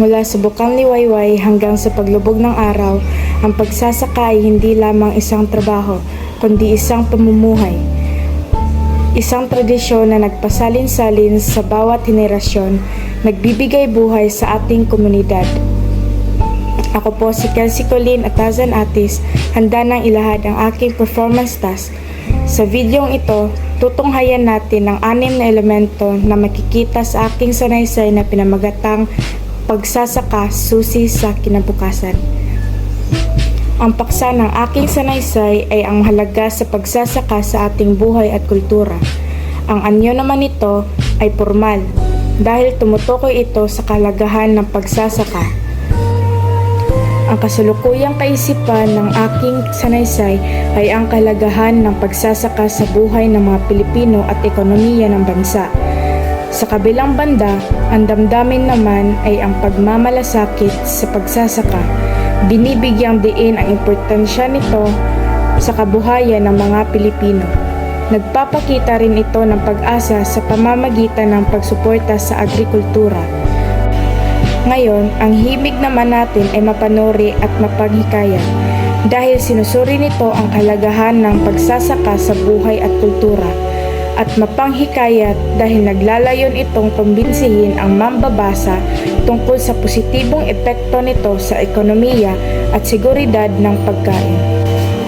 Mula sa bukang liwayway hanggang sa paglubog ng araw, ang pagsasaka ay hindi lamang isang trabaho, kundi isang pamumuhay. Isang tradisyon na nagpasalin-salin sa bawat henerasyon, nagbibigay buhay sa ating komunidad. Ako po si Kelsey Colleen Atazan Atis, handa nang ilahad ang aking performance task. Sa videong ito, tutunghayan natin ang 6 na elemento na makikita sa aking sanaysay na pinamagatang pagsasaka susi sa kinabukasan. Ang paksa ng aking sanaysay ay ang mahalaga sa pagsasaka sa ating buhay at kultura. Ang anyo naman nito ay formal dahil tumutukoy ito sa kahalagahan ng pagsasaka. Ang kasalukuyang kaisipan ng aking sanaysay ay ang kahalagahan ng pagsasaka sa buhay ng mga Pilipino at ekonomiya ng bansa. Sa kabilang banda, ang damdamin naman ay ang pagmamalasakit sa pagsasaka. Binibigyang diin ang importansya nito sa kabuhayan ng mga Pilipino. Nagpapakita rin ito ng pag-asa sa pamamagitan ng pagsuporta sa agrikultura. Ngayon, ang himig naman natin ay mapanuri at mapanghikayat dahil sinusuri nito ang kahalagahan ng pagsasaka sa buhay at kultura at mapanghikayat dahil naglalayon itong kumbinsihin ang mambabasa tungkol sa positibong epekto nito sa ekonomiya at seguridad ng pagkain.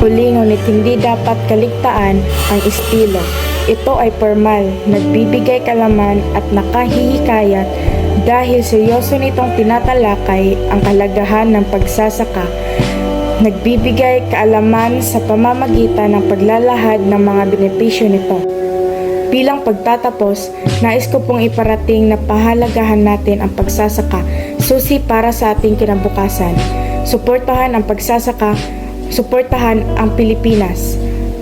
Huli ngunit hindi dapat kaligtaan ang estilo. Ito ay formal, nagbibigay kalaman at nakahihikayat dahil seryoso nitong tinatalakay ang kalagahan ng pagsasaka. Nagbibigay kaalaman sa pamamagitan ng paglalahad ng mga benepisyo nito. Bilang pagtatapos, nais ko pong iparating na pahalagahan natin ang pagsasaka, susi para sa ating kinabukasan. Suportahan ang pagsasaka, suportahan ang Pilipinas.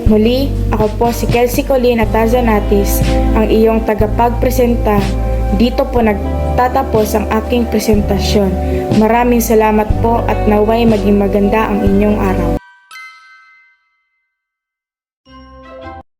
Muli, ako po si Kelsey Colleen Atazan Atis, ang iyong tagapagpresenta. Dito po nagtatapos ang aking presentasyon. Maraming salamat po at naway maging maganda ang inyong araw.